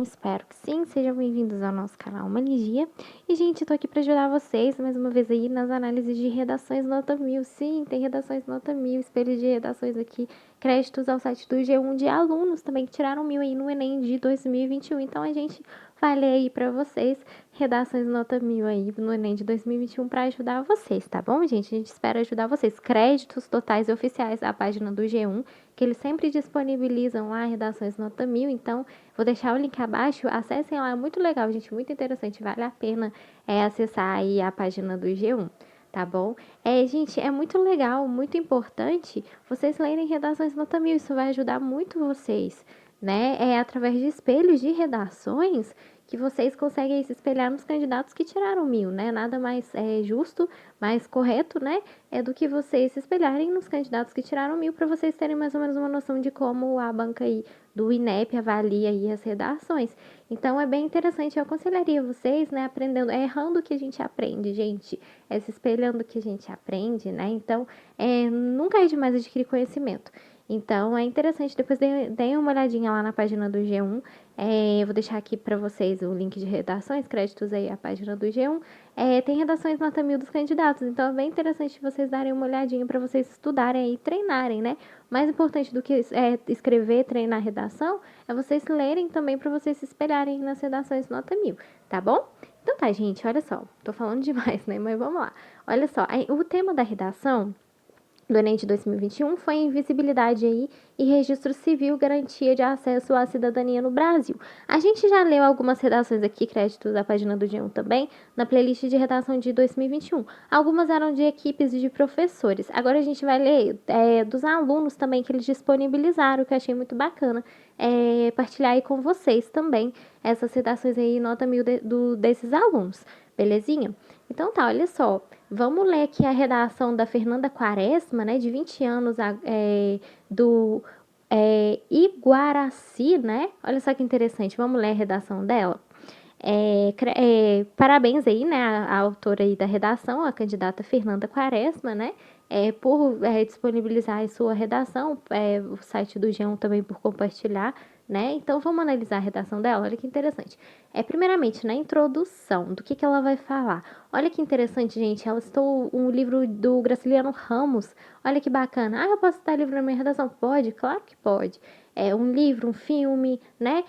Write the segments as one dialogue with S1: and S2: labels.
S1: Espero que sim, sejam bem-vindos ao nosso canal Manigia. E, gente, eu tô aqui para ajudar vocês, mais uma vez aí, nas análises de redações nota 1000. Sim, tem redações nota 1000, espelhos de redações aqui, créditos ao site do G1 de alunos também que tiraram 1000 aí no Enem de 2021. Então, a gente vai ler aí para vocês redações nota 1000 aí no Enem de 2021 para ajudar vocês, tá bom, gente? A gente espera ajudar vocês. Créditos totais e oficiais da página do G1, que eles sempre disponibilizam lá redações nota 1000, então vou deixar o link abaixo, acessem lá, é muito legal, gente, muito interessante, vale a pena acessar aí a página do G1, tá bom? Gente, é muito legal, muito importante vocês lerem redações nota 1000, isso vai ajudar muito vocês, né? É através de espelhos de redações que vocês conseguem se espelhar nos candidatos que tiraram 1000, né? Nada mais justo, mais correto, né? Do que vocês se espelharem nos candidatos que tiraram 1000 para vocês terem mais ou menos uma noção de como a banca aí do INEP avalia aí as redações. Então, é bem interessante, eu aconselharia vocês, né, aprendendo, errando que a gente aprende, gente, se espelhando que a gente aprende, né, então, nunca é demais adquirir conhecimento. Então, é interessante, depois deem uma olhadinha lá na página do G1, eu vou deixar aqui para vocês o link de redações, créditos aí, a página do G1, tem redações nota 1000 dos candidatos, então é bem interessante vocês darem uma olhadinha para vocês estudarem e treinarem, né? Mais importante do que escrever, treinar redação, é vocês lerem também para vocês se espelharem nas redações nota 1000, tá bom? Então tá, gente, olha só, tô falando demais, né? Mas vamos lá. Olha só, o tema da redação do Enem de 2021 foi invisibilidade aí e registro civil, garantia de acesso à cidadania no Brasil. A gente já leu algumas redações aqui, créditos da página do G1 também, na playlist de redação de 2021. Algumas eram de equipes e de professores. Agora a gente vai ler dos alunos também que eles disponibilizaram, que eu achei muito bacana. Partilhar aí com vocês também essas redações aí, nota 1000 desses alunos, belezinha? Então tá, olha só. Vamos ler aqui a redação da Fernanda Quaresma, né, de 20 anos, do Iguaraci, né? Olha só que interessante, vamos ler a redação dela. Parabéns aí, né, a autora aí da redação, a candidata Fernanda Quaresma, né, por disponibilizar a sua redação, o site do G1 também por compartilhar, né, então vamos analisar a redação dela, olha que interessante. Primeiramente, na introdução, do que ela vai falar. Olha que interessante, gente, ela citou um livro do Graciliano Ramos, olha que bacana. Eu posso citar livro na minha redação? Pode? Claro que pode. Um livro, um filme, né?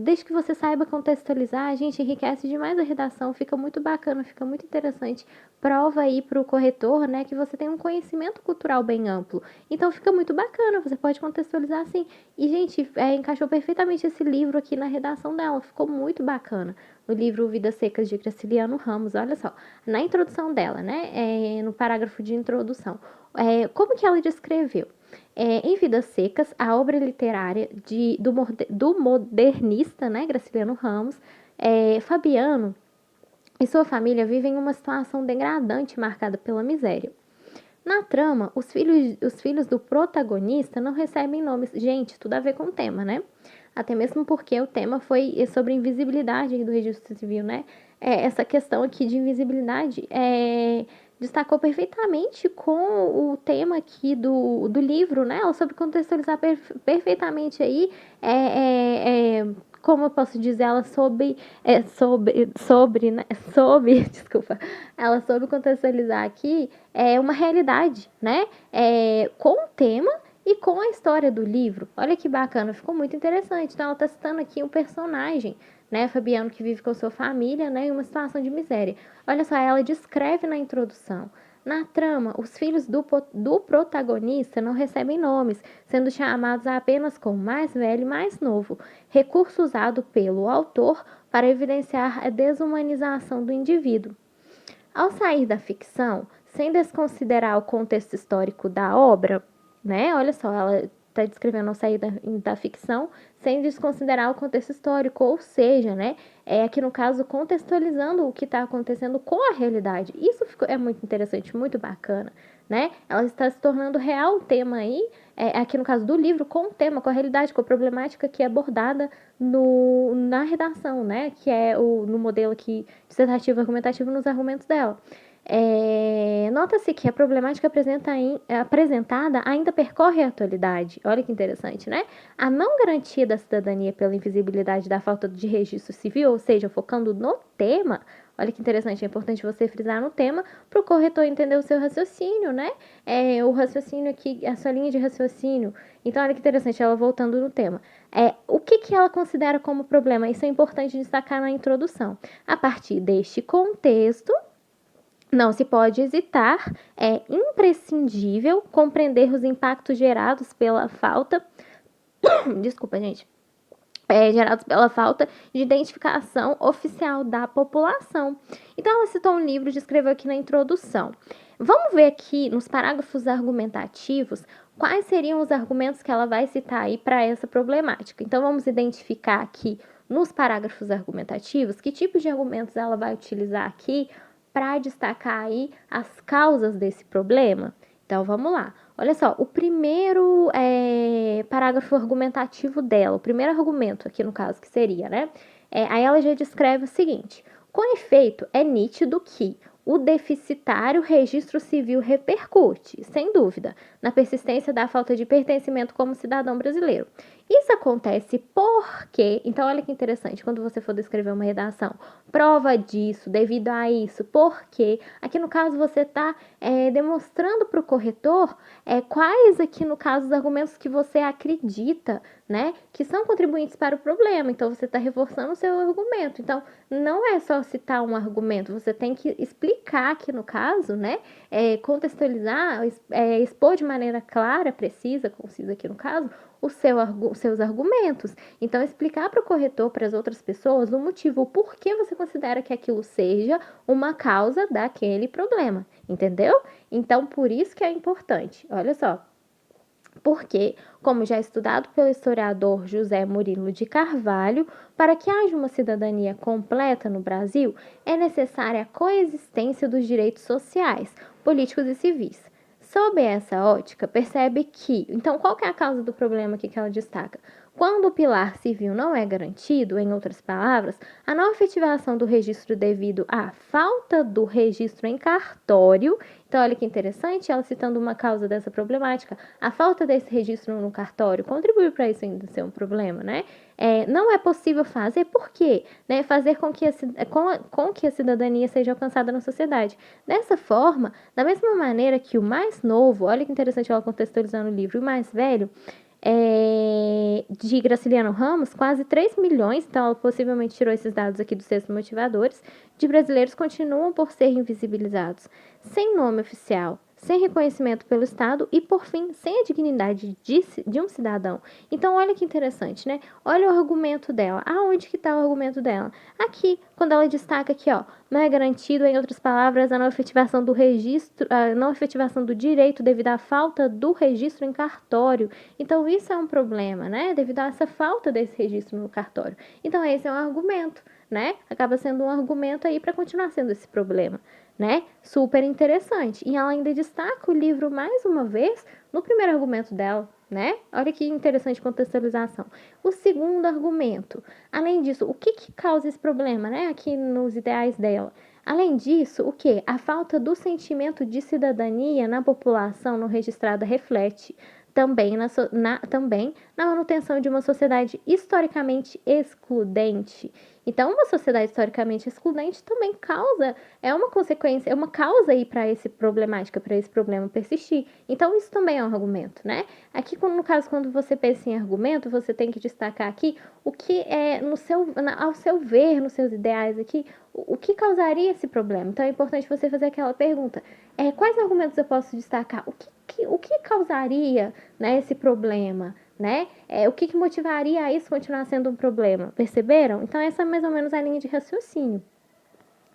S1: Desde que você saiba contextualizar, a gente enriquece demais a redação, fica muito bacana, fica muito interessante. Prova aí para o corretor, né, que você tem um conhecimento cultural bem amplo. Então fica muito bacana, você pode contextualizar assim. E, gente, encaixou perfeitamente esse livro aqui na redação dela, ficou muito bacana. No livro Vidas Secas de Graciliano Ramos, olha só, na introdução dela, né, no parágrafo de introdução, como que ela descreveu? Em Vidas Secas, a obra literária do modernista, né, Graciliano Ramos, Fabiano e sua família vivem uma situação degradante marcada pela miséria. Na trama, os filhos do protagonista não recebem nomes. Gente, tudo a ver com o tema, né? Até mesmo porque o tema foi sobre invisibilidade do registro civil, né? Essa questão aqui de invisibilidade destacou perfeitamente com o tema aqui do livro, né? Ela soube contextualizar perfeitamente aí, como eu posso dizer, ela desculpa, ela soube contextualizar aqui uma realidade, né? Com o tema e com a história do livro. Olha que bacana, ficou muito interessante. Então, ela está citando aqui um personagem, né, Fabiano, que vive com sua família, né, em uma situação de miséria. Olha só, ela descreve na introdução. Na trama, os filhos do protagonista não recebem nomes, sendo chamados apenas como mais velho e mais novo, recurso usado pelo autor para evidenciar a desumanização do indivíduo. Ao sair da ficção, sem desconsiderar o contexto histórico da obra, né? Olha só, ela está descrevendo ao sair da ficção sem desconsiderar o contexto histórico, ou seja, né? Aqui no caso, contextualizando o que está acontecendo com a realidade. Isso é muito interessante, muito bacana, né? Ela está se tornando real o tema aí, aqui no caso do livro, com o tema, com a realidade, com a problemática que é abordada na redação, né? Que é no modelo aqui dissertativo argumentativo nos argumentos dela. Nota-se que a problemática apresentada ainda percorre a atualidade. Olha que interessante, né? A não garantia da cidadania pela invisibilidade da falta de registro civil, ou seja, focando no tema. Olha que interessante, é importante você frisar no tema para o corretor entender o seu raciocínio, né? O raciocínio aqui, a sua linha de raciocínio. Então, olha que interessante, ela voltando no tema. O que ela considera como problema? Isso é importante destacar na introdução. A partir deste contexto, não se pode hesitar, é imprescindível compreender os impactos gerados pela falta. Desculpa, gente. Gerados pela falta de identificação oficial da população. Então, ela citou um livro e descreveu aqui na introdução. Vamos ver aqui nos parágrafos argumentativos quais seriam os argumentos que ela vai citar aí para essa problemática. Então, vamos identificar aqui nos parágrafos argumentativos que tipos de argumentos ela vai utilizar aqui para destacar aí as causas desse problema. Então, vamos lá. Olha só, o primeiro parágrafo argumentativo dela, o primeiro argumento aqui no caso que seria, né? Aí ela já descreve o seguinte: com efeito, é nítido que o deficitário registro civil repercute, sem dúvida, na persistência da falta de pertencimento como cidadão brasileiro. Isso acontece porque, então olha que interessante, quando você for descrever uma redação, prova disso, devido a isso, porque, aqui no caso você está demonstrando para o corretor quais aqui no caso os argumentos que você acredita, né, que são contribuintes para o problema, então você está reforçando o seu argumento. Então, não é só citar um argumento, você tem que explicar aqui no caso, né, contextualizar, expor de maneira clara, precisa, concisa aqui no caso, os seus argumentos. Então, explicar para o corretor, para as outras pessoas, o motivo, o porquê você considera que aquilo seja uma causa daquele problema, entendeu? Então, por isso que é importante. Olha só. Porque, como já estudado pelo historiador José Murilo de Carvalho, para que haja uma cidadania completa no Brasil, é necessária a coexistência dos direitos sociais, políticos e civis. Sob essa ótica, percebe que, então, qual que é a causa do problema aqui que ela destaca? Quando o pilar civil não é garantido, em outras palavras, a não efetivação do registro devido à falta do registro em cartório. Então, olha que interessante, ela citando uma causa dessa problemática. A falta desse registro no cartório contribui para isso ainda ser um problema, né? Não é possível fazer, por quê? Né? Fazer com que a cidadania seja alcançada na sociedade. Dessa forma, da mesma maneira que o mais novo, olha que interessante ela contextualizando o livro, o mais velho, de Graciliano Ramos, quase 3 milhões, então ela possivelmente tirou esses dados aqui dos textos motivadores, de brasileiros continuam por ser invisibilizados, sem nome oficial, sem reconhecimento pelo Estado e, por fim, sem a dignidade de um cidadão. Então, olha que interessante, né? Olha o argumento dela. Aonde que está o argumento dela? Aqui, quando ela destaca aqui, ó, não é garantido, em outras palavras, a não efetivação do registro, a não efetivação do direito devido à falta do registro em cartório. Então, isso é um problema, né? Devido a essa falta desse registro no cartório. Então, esse é um argumento, né? Acaba sendo um argumento aí para continuar sendo esse problema, né? Super interessante. E ela ainda destaca o livro mais uma vez no primeiro argumento dela, né? Olha que interessante contextualização. O segundo argumento. Além disso, o que causa esse problema, né? Aqui nos ideais dela. Além disso, o que? A falta do sentimento de cidadania na população não registrada reflete também na manutenção de uma sociedade historicamente excludente. Então, uma sociedade historicamente excludente também é uma consequência, é uma causa aí para esse problemática, para esse problema persistir. Então, isso também é um argumento, né? Aqui, no caso, quando você pensa em argumento, você tem que destacar aqui o que é, ao seu ver, nos seus ideais aqui, o que causaria esse problema. Então, é importante você fazer aquela pergunta: quais argumentos eu posso destacar? O que causaria, né, esse problema? Né? O que motivaria a isso continuar sendo um problema? Perceberam? Então, essa é mais ou menos a linha de raciocínio.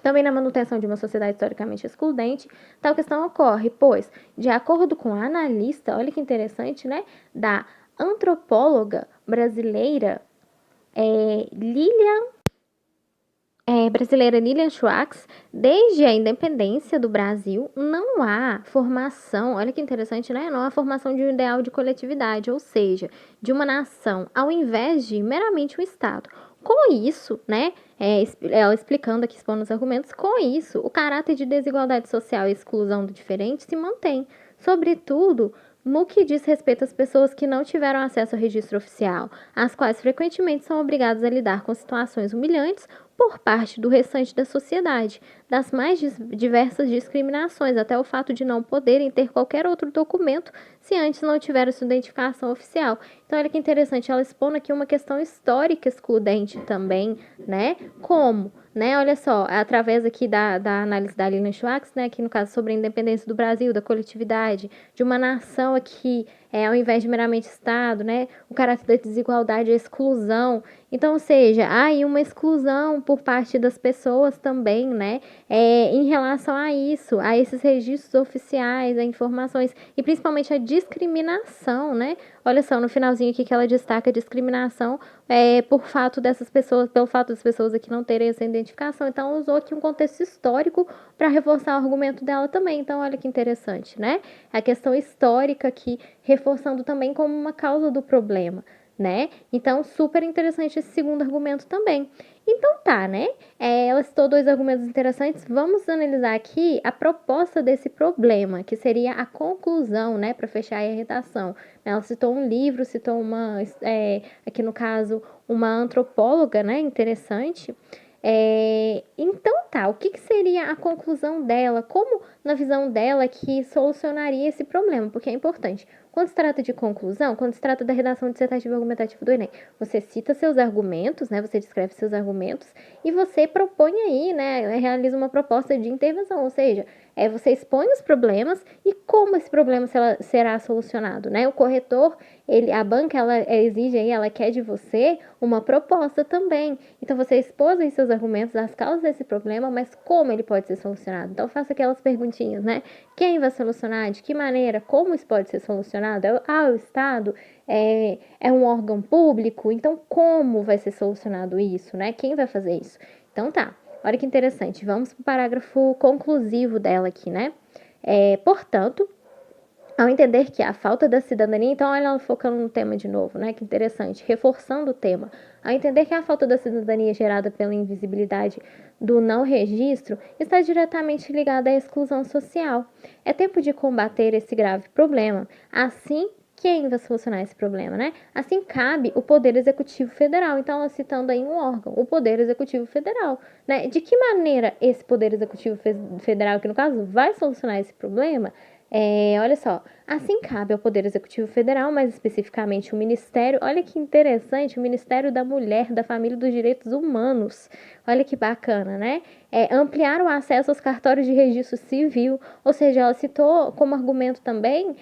S1: Também na manutenção de uma sociedade historicamente excludente, tal questão ocorre, pois, de acordo com a analista, olha que interessante, né, da antropóloga brasileira Lilian Schwartz, desde a independência do Brasil, não há formação, olha que interessante, né? Não há formação de um ideal de coletividade, ou seja, de uma nação, ao invés de meramente um Estado. Com isso, né, ela explicando aqui, expondo os argumentos, com isso, o caráter de desigualdade social e exclusão do diferente se mantém, sobretudo no que diz respeito às pessoas que não tiveram acesso ao registro oficial, as quais frequentemente são obrigadas a lidar com situações humilhantes por parte do restante da sociedade, das mais diversas discriminações, até o fato de não poderem ter qualquer outro documento se antes não tiveram sua identificação oficial. Então, olha que interessante, ela expõe aqui uma questão histórica excludente também, né? Como? Né? Olha só, através aqui da análise da Lilian Schwartz, né, aqui no caso sobre a independência do Brasil, da coletividade, de uma nação aqui, ao invés de meramente Estado, né, o caráter da desigualdade, a exclusão. Então, ou seja, há aí uma exclusão por parte das pessoas também, né, em relação a isso, a esses registros oficiais, a informações, e principalmente a discriminação, né? Olha só, no finalzinho aqui que ela destaca a discriminação por fato dessas pessoas, pelo fato das pessoas aqui não terem essa identificação. Então, ela usou aqui um contexto histórico para reforçar o argumento dela também. Então, olha que interessante, né? A questão histórica aqui, reforçando também como uma causa do problema, né? Então, super interessante esse segundo argumento também. Então tá, né? Ela citou dois argumentos interessantes. Vamos analisar aqui a proposta desse problema, que seria a conclusão, né? Para fechar a redação. Ela citou um livro, citou aqui no caso, uma antropóloga, né? Interessante. Então tá, o que seria a conclusão dela? Como, na visão dela, que solucionaria esse problema? Porque é importante. Quando se trata de conclusão, quando se trata da redação dissertativa e argumentativa do Enem, você cita seus argumentos, né? Você descreve seus argumentos e você propõe aí, né? Realiza uma proposta de intervenção, ou seja, você expõe os problemas e como esse problema será solucionado, né? O corretor, a banca, ela exige aí, ela quer de você uma proposta também. Então, você expôs aí seus argumentos, as causas desse problema, mas como ele pode ser solucionado? Então, faça aquelas perguntinhas, né? Quem vai solucionar? De que maneira? Como isso pode ser solucionado? O Estado é um órgão público, então como vai ser solucionado isso, né? Quem vai fazer isso? Então tá, olha que interessante, vamos para o parágrafo conclusivo dela aqui, né? Portanto, ao entender que a falta da cidadania, então olha ela focando no tema de novo, né? Que interessante, reforçando o tema. Ao entender que a falta da cidadania gerada pela invisibilidade do não registro está diretamente ligada à exclusão social. É tempo de combater esse grave problema. Assim, quem vai solucionar esse problema, né? Assim cabe o Poder Executivo Federal. Então, ela citando aí um órgão, o Poder Executivo Federal, né? De que maneira esse Poder Executivo Federal, que no caso vai solucionar esse problema? Olha só, assim cabe ao Poder Executivo Federal, mais especificamente o Ministério, olha que interessante, o Ministério da Mulher, da Família e dos Direitos Humanos, olha que bacana, né? Ampliar o acesso aos cartórios de registro civil, ou seja, ela citou como argumento também,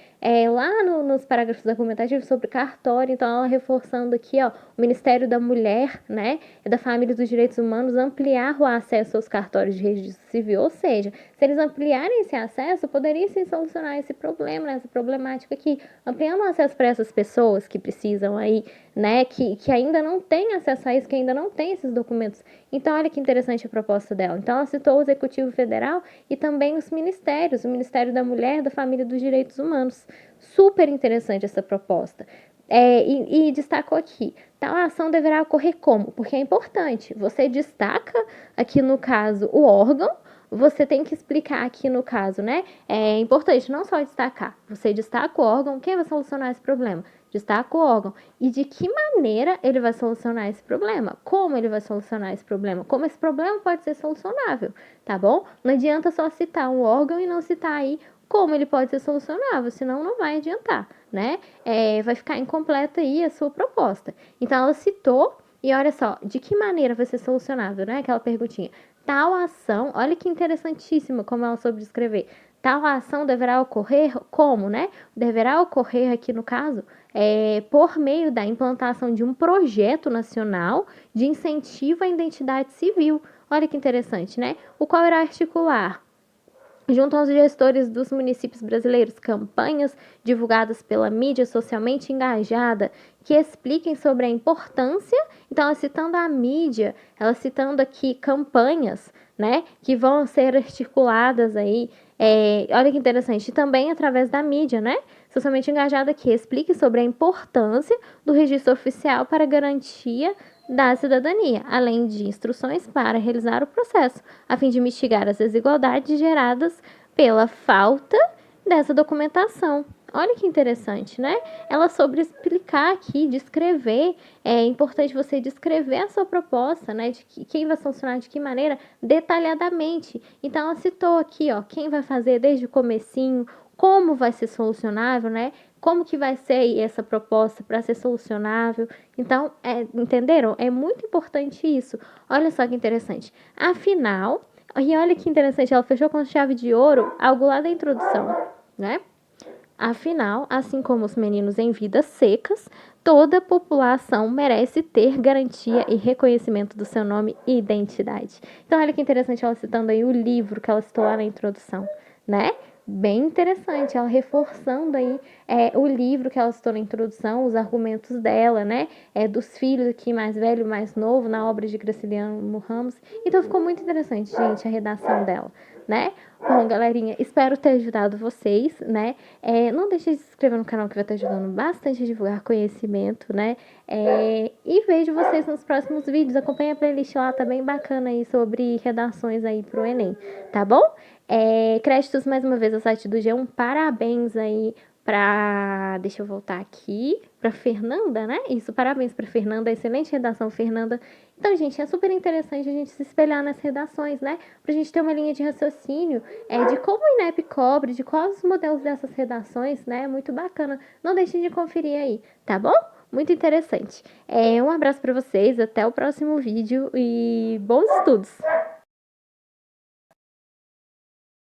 S1: lá nos parágrafos argumentativos sobre cartório, então ela reforçando aqui, ó, o Ministério da Mulher, né, da Família e dos Direitos Humanos, ampliar o acesso aos cartórios de registro civil, ou seja, se eles ampliarem esse acesso, poderia sim solucionar esse problema, né, essa problemática aqui, ampliando o acesso para essas pessoas que precisam aí, né, que ainda não têm acesso a isso, que ainda não têm esses documentos. Então, olha que interessante a proposta dela. Então, ela citou o Executivo Federal e também os ministérios, o Ministério da Mulher, da Família e dos Direitos Humanos. Super interessante essa proposta. E destacou aqui, tal ação deverá ocorrer como? Porque é importante, você destaca aqui no caso o órgão, você tem que explicar aqui no caso, né? É importante não só destacar, você destaca o órgão, quem vai solucionar esse problema? Destaca o órgão. E de que maneira ele vai solucionar esse problema? Como ele vai solucionar esse problema? Como esse problema pode ser solucionável, tá bom? Não adianta só citar um órgão e não citar aí como ele pode ser solucionável, senão não vai adiantar, né? Vai ficar incompleta aí a sua proposta. Então, ela citou, e olha só, de que maneira vai ser solucionável, né? Aquela perguntinha. Tal ação, olha que interessantíssima como ela soube descrever. Tal ação deverá ocorrer como, né? Deverá ocorrer aqui no caso, por meio da implantação de um projeto nacional de incentivo à identidade civil. Olha que interessante, né? O qual irá articular junto aos gestores dos municípios brasileiros, campanhas divulgadas pela mídia socialmente engajada que expliquem sobre a importância. Então, ela citando a mídia, ela citando aqui campanhas, né, que vão ser articuladas aí. Olha que interessante, e também através da mídia, né, socialmente engajada que explique sobre a importância do registro oficial para garantia da cidadania, além de instruções para realizar o processo, a fim de mitigar as desigualdades geradas pela falta dessa documentação. Olha que interessante, né? Ela sobre explicar aqui, descrever, é importante você descrever a sua proposta, né? De quem vai funcionar de que maneira, detalhadamente. Então, ela citou aqui, ó, quem vai fazer desde o comecinho, como vai ser solucionável, né? Como que vai ser essa proposta para ser solucionável. Então, entenderam? É muito importante isso. Olha só que interessante. Afinal, e olha que interessante, ela fechou com chave de ouro algo lá da introdução, né? Afinal, assim como os meninos em vidas secas, toda a população merece ter garantia e reconhecimento do seu nome e identidade. Então, olha que interessante ela citando aí o livro que ela citou lá na introdução, né? Bem interessante, ela reforçando aí o livro que ela citou na introdução, os argumentos dela, né? Dos filhos aqui, mais velho, mais novo, na obra de Graciliano Ramos. Então, ficou muito interessante, gente, a redação dela, né? Bom, galerinha, espero ter ajudado vocês, né? Não deixe de se inscrever no canal que vai estar ajudando bastante a divulgar conhecimento, né? E vejo vocês nos próximos vídeos. Acompanhe a playlist lá, tá bem bacana aí sobre redações aí pro Enem, tá bom? Créditos mais uma vez ao site do G1. Parabéns aí pra. Deixa eu voltar aqui. Pra Fernanda, né? Isso, parabéns pra Fernanda. Excelente redação, Fernanda. Então, gente, é super interessante a gente se espelhar nas redações, né? Pra gente ter uma linha de raciocínio de como o INEP cobre, de quais os modelos dessas redações, né? Muito bacana. Não deixem de conferir aí, tá bom? Muito interessante. Um abraço para vocês, até o próximo vídeo e bons estudos!